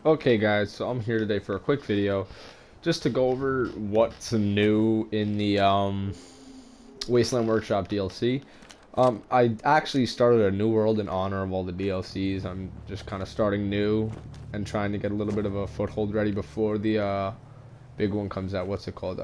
Okay guys, so I'm here today for a quick video just to go over what's new in the Wasteland Workshop DLC. I actually started a new world in honor of all the DLCs. I'm just kind of starting new and trying to get a little bit of a foothold ready before the big one comes out. What's it called?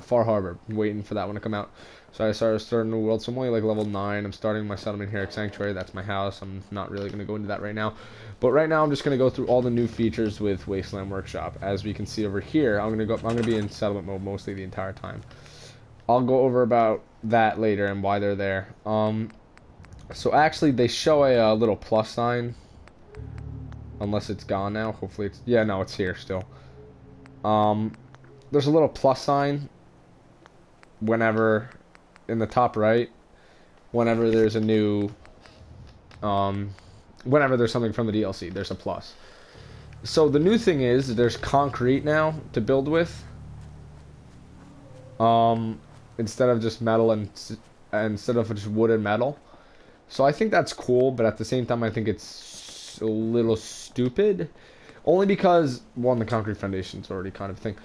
Far Harbor. I'm waiting for that one to come out. So I started a new world. So I'm only like level 9. I'm starting my settlement here at Sanctuary. That's my house. I'm not really going to go into that right now. But right now I'm just going to go through all the new features with Wasteland Workshop. As we can see over here, I'm going to be in settlement mode mostly the entire time. I'll go over about that later and why they're there. So actually they show a little plus sign, unless it's gone now. Hopefully it's, yeah, no, it's here still. Um, there's a little plus sign whenever in the top right, whenever there's a new, um, whenever there's something from the DLC, there's a plus. So the new thing is there's concrete now to build with. Um, instead of just metal and instead of just wood and metal. So I think that's cool, but at the same time I think it's a little stupid. Only because, one, the concrete foundation's already kind of a thing.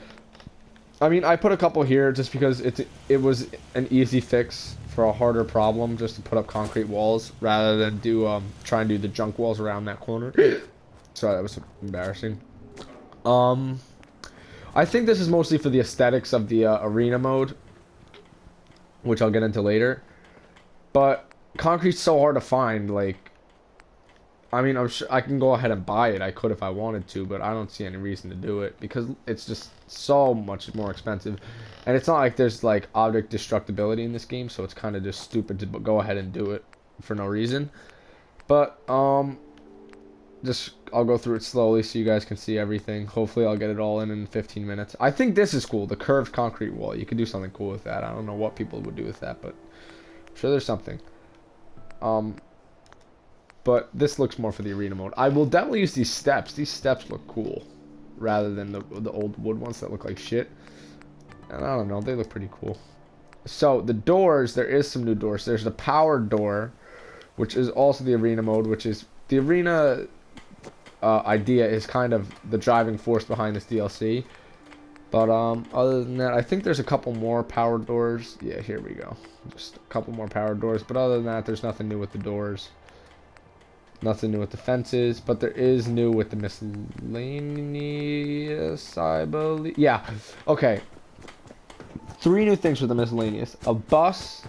I mean, I put a couple here just because it was an easy fix for a harder problem, just to put up concrete walls rather than try and do the junk walls around that corner. Sorry, that was embarrassing. Um, I think this is mostly for the aesthetics of the arena mode, which I'll get into later. But concrete's so hard to find. Like, I mean, I'm sure I can go ahead and buy it. I could if I wanted to, but I don't see any reason to do it because it's just so much more expensive. And it's not like there's like object destructibility in this game, so it's kind of just stupid to go ahead and do it for no reason. But just I'll go through it slowly so you guys can see everything. Hopefully I'll get it all in 15 minutes. I think this is cool, the curved concrete wall. You could do something cool with that. I don't know what people would do with that, but I'm sure there's something. But this looks more for the arena mode. I will definitely use these steps. These steps look cool rather than the old wood ones that look like shit. And I don't know, they look pretty cool. So the doors, there is some new doors. There's the powered door, which is also the arena mode, which is the arena idea is kind of the driving force behind this DLC. But other than that, I think there's a couple more powered doors. Yeah, here we go. Just a couple more powered doors. But other than that, there's nothing new with the doors. Nothing new with the fences. But there is new with the miscellaneous, I believe. Yeah. Okay. 3 new things with the miscellaneous. A bus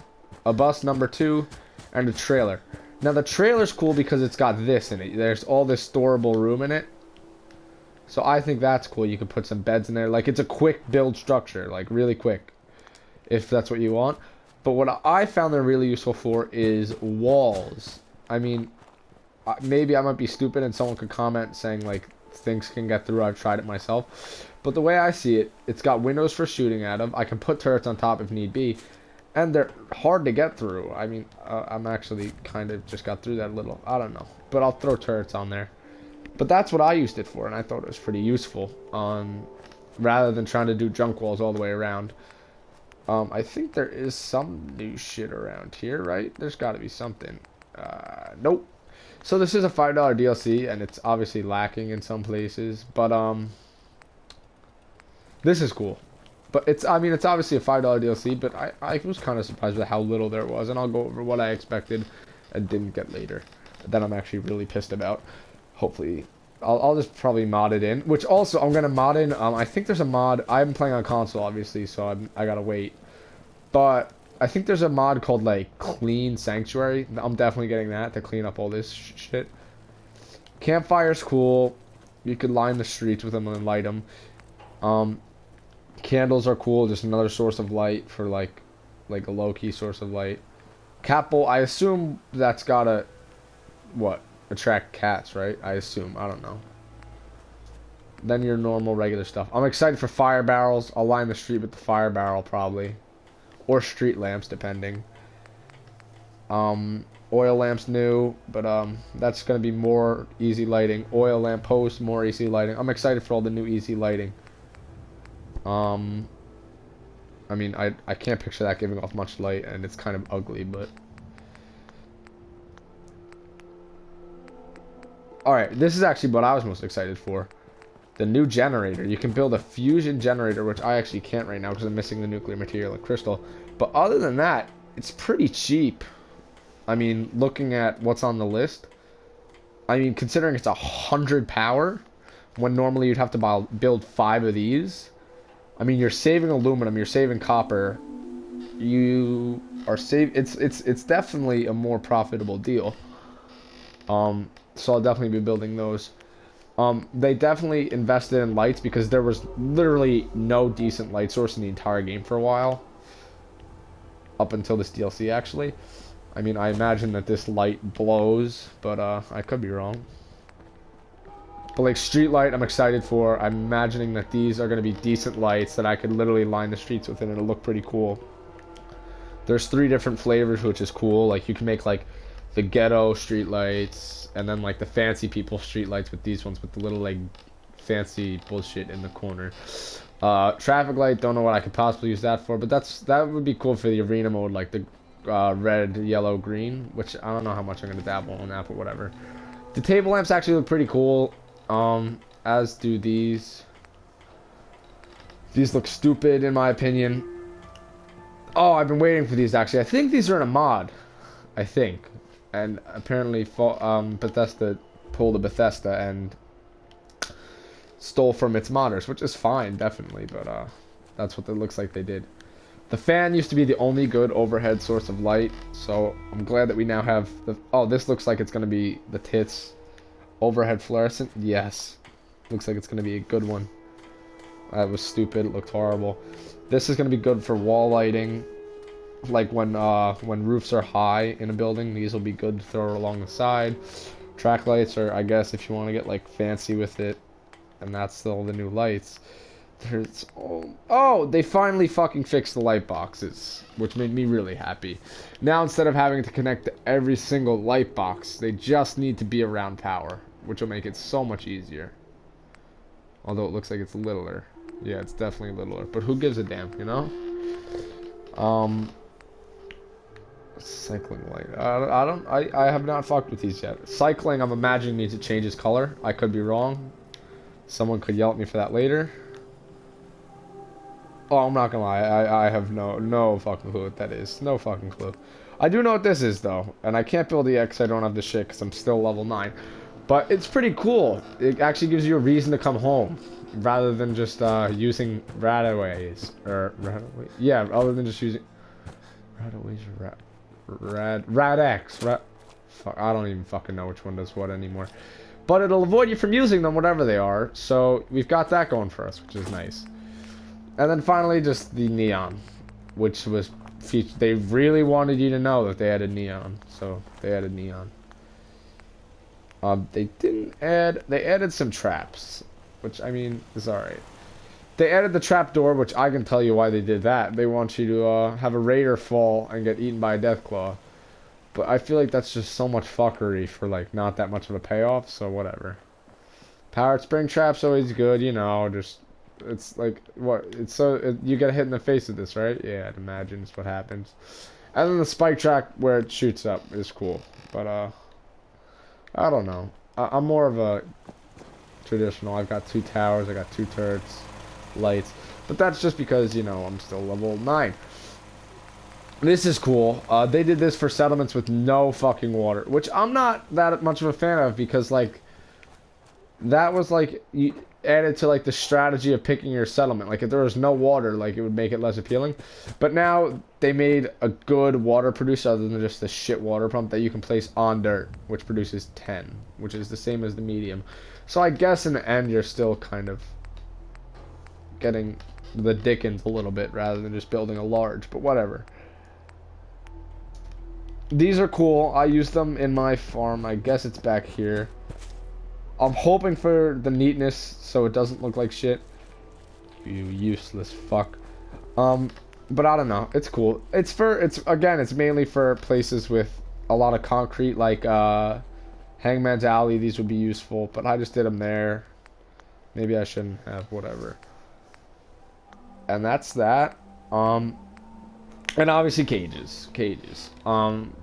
number 2, and a trailer. Now, the trailer's cool because it's got this in it. There's all this storable room in it. So I think that's cool. You can put some beds in there. Like, it's a quick build structure. Like, really quick. If that's what you want. But what I found they're really useful for is walls. I mean, maybe I might be stupid and someone could comment saying, like, things can get through. I've tried it myself. But the way I see it, it's got windows for shooting out of. I can put turrets on top if need be. And they're hard to get through. I mean, I'm actually kind of just got through that a little. I don't know. But I'll throw turrets on there. But that's what I used it for, and I thought it was pretty useful. Rather than trying to do junk walls all the way around. I think there is some new shit around here, right? There's got to be something. Nope. So this is a $5 DLC, and it's obviously lacking in some places. But, this is cool. But I mean, it's obviously a $5 DLC, but I was kind of surprised with how little there was. And I'll go over what I expected and didn't get later. That I'm actually really pissed about. Hopefully, I'll just probably mod it in. Which also, I'm going to mod in, I think there's a mod. I'm playing on console, obviously, so I got to wait. But I think there's a mod called, like, Clean Sanctuary. I'm definitely getting that to clean up all this shit. Campfire's cool. You could line the streets with them and light them. Candles are cool, just another source of light for like a low-key source of light. Cat bowl, I assume that's gotta, what, attract cats, right? I assume, I don't know. Then your normal regular stuff. I'm excited for fire barrels. I'll line the street with the fire barrel probably. Or street lamps, depending. Oil lamps new, but that's gonna be more easy lighting. Oil lamp post, more easy lighting. I'm excited for all the new easy lighting. I mean, I can't picture that giving off much light, and it's kind of ugly, but... Alright, this is actually what I was most excited for. the new generator. You can build a fusion generator, which I actually can't right now because I'm missing the nuclear material and crystal. But other than that, it's pretty cheap. I mean, looking at what's on the list, I mean, considering it's 100 power, when normally you'd have to build 5 of these. I mean, you're saving aluminum, you're saving copper. You are it's definitely a more profitable deal. So I'll definitely be building those. They definitely invested in lights because there was literally no decent light source in the entire game for a while. Up until this DLC, actually. I mean, I imagine that this light blows, but I could be wrong. But like street light, I'm excited for. I'm imagining that these are going to be decent lights that I could literally line the streets with, and it'll look pretty cool. There's 3 different flavors, which is cool. Like you can make like the ghetto street lights, and then like the fancy people street lights with these ones with the little like fancy bullshit in the corner. Traffic light, don't know what I could possibly use that for, but that would be cool for the arena mode, like the red, yellow, green, which I don't know how much I'm gonna dabble on that, but whatever. The table lamps actually look pretty cool, as do these. These look stupid in my opinion. Oh, I've been waiting for these actually. I think these are in a mod, I think, and apparently Bethesda pulled a Bethesda and stole from its modders, which is fine, definitely, but that's what it looks like they did. The fan used to be the only good overhead source of light, so I'm glad that we now have the... Oh, this looks like it's going to be the tits. Overhead fluorescent? Yes. Looks like it's going to be a good one. That was stupid. It looked horrible. This is going to be good for wall lighting. Like when roofs are high in a building, these will be good to throw along the side. Track lights are, I guess, if you want to get like fancy with it. And that's still the new lights. There's oh, they finally fucking fixed the light boxes, which made me really happy. Now instead of having to connect to every single light box, they just need to be around power, which will make it so much easier. Although it looks like it's littler. Yeah, it's definitely littler, but who gives a damn, you know? Cycling light. I have not fucked with these yet. Cycling, I'm imagining needs to change its color. I could be wrong. Someone could yell at me for that later. Oh, I'm not gonna lie. I have no fucking clue what that is. No fucking clue. I do know what this is though, and I can't build the X. I don't have the shit because I'm still level 9. But it's pretty cool. It actually gives you a reason to come home, rather than just using radaways or yeah, other than just using radaways or rad-X. Fuck, I don't even fucking know which one does what anymore. But it'll avoid you from using them, whatever they are. So we've got that going for us, which is nice. And then finally, just the neon, which was featured. They really wanted you to know that they added neon, so they added neon. They didn't add. They added some traps, which I mean is alright. They added the trap door, which I can tell you why they did that. They want you to have a raider fall and get eaten by a deathclaw. But I feel like that's just so much fuckery for like not that much of a payoff. So whatever. Powered spring trap's always good, you know. Just it's like what it's so you get hit in the face with this, right? Yeah, I'd imagine is what happens. And then the spike track where it shoots up is cool, but I don't know. I'm more of a traditional. I've got 2 towers, I got 2 turrets, lights, but that's just because you know I'm still level 9. This is cool. They did this for settlements with no fucking water, which I'm not that much of a fan of because like that was like you added to like the strategy of picking your settlement. Like if there was no water, like it would make it less appealing. But now they made a good water producer other than just the shit water pump that you can place on dirt, which produces 10, which is the same as the medium. So I guess in the end you're still kind of getting the dickens a little bit rather than just building a large, but whatever. These are cool. I use them in my farm. I guess it's back here. I'm hoping for the neatness so it doesn't look like shit. You useless fuck. But I don't know. It's cool. It's mainly for places with a lot of concrete, like Hangman's Alley. These would be useful, but I just did them there. Maybe I shouldn't have, whatever. And that's that. And obviously cages,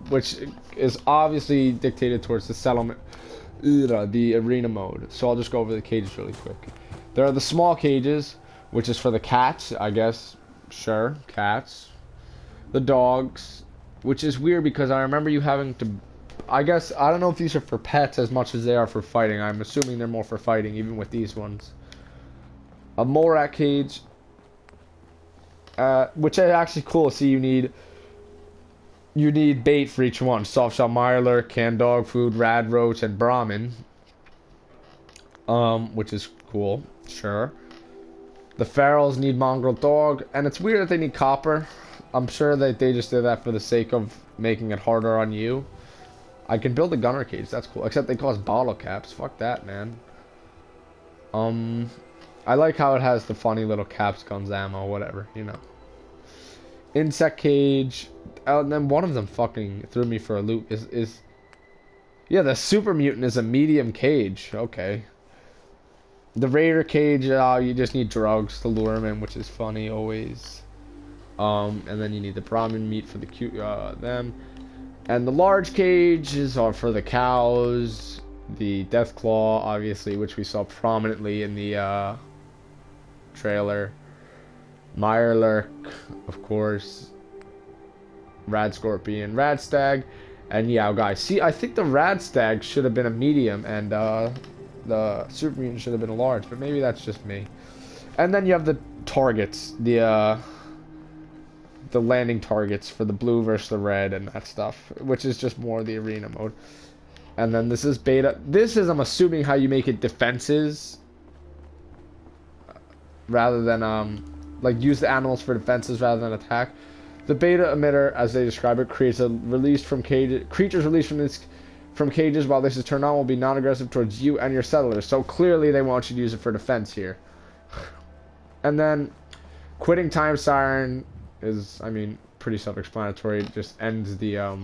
which is obviously dictated towards the settlement, the arena mode. So I'll just go over the cages really quick. There are the small cages, which is for the cats, I guess. Sure, cats. The dogs, which is weird because I remember you having to... I guess, I don't know if these are for pets as much as they are for fighting. I'm assuming they're more for fighting, even with these ones. A mole rat cage, which is actually cool. See, you need bait for each one. Soft shell mirelurk, canned dog food, rad roach, and Brahmin. Which is cool. Sure. The ferals need mongrel dog, and it's weird that they need copper. I'm sure that they just did that for the sake of making it harder on you. I can build a gunner cage. That's cool. Except they cost bottle caps. Fuck that, man. I like how it has the funny little caps, guns, ammo, whatever, you know. Insect cage. And then one of them fucking threw me for a loop. Yeah, the super mutant is a medium cage. Okay. The raider cage, you just need drugs to lure him in, which is funny always. And then you need the Brahmin meat for the cute them. And the large cages are for the cows. The Deathclaw, obviously, which we saw prominently in the trailer. Mirelurk, of course. Rad Scorpion, Rad Stag, and Yao Guy. See, I think the Rad Stag should have been a medium, and the Super Mutant should have been a large, but maybe that's just me. And then you have the targets, the landing targets for the blue versus the red and that stuff, which is just more the arena mode. And then this is beta. This is, I'm assuming, how you make it defenses rather than like use the animals for defenses rather than attack. The beta emitter, as they describe it, creates a release from cages. Creatures released from cages while this is turned on will be non-aggressive towards you and your settlers. So clearly they want you to use it for defense here. And then quitting time siren is, I mean, pretty self-explanatory. It just ends the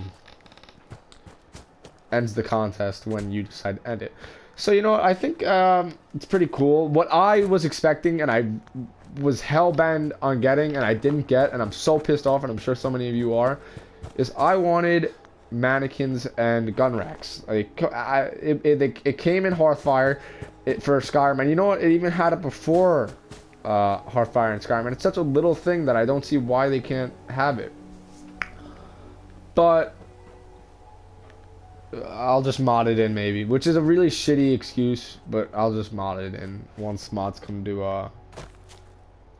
contest when you decide to end it. So, you know what, I think it's pretty cool. What I was expecting and I was hell-bent on getting and I didn't get, and I'm so pissed off, and I'm sure so many of you are, is I wanted mannequins and gun racks. Like, it came in Hearthfire for Skyrim, and you know what, it even had it before Hearthfire and Skyrim, and it's such a little thing that I don't see why they can't have it. But I'll just mod it in maybe, which is a really shitty excuse, but I'll just mod it in once mods come to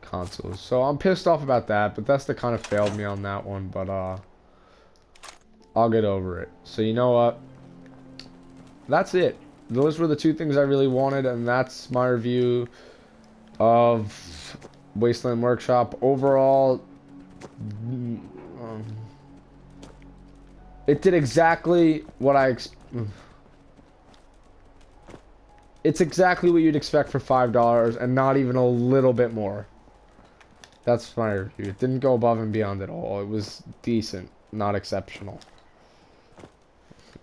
consoles. So I'm pissed off about that, but that's the kind of failed me on that one, but I'll get over it. So you know what? That's it. Those were the two things I really wanted, and that's my review of Wasteland Workshop. Overall, it did exactly what it's exactly what you'd expect for $5 and not even a little bit more. That's my review. It didn't go above and beyond at all. It was decent, not exceptional.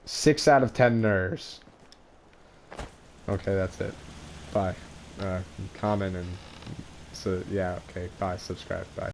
6 out of 10 nerds. Okay, that's it. Bye. Comment and so yeah, okay, bye, subscribe, bye.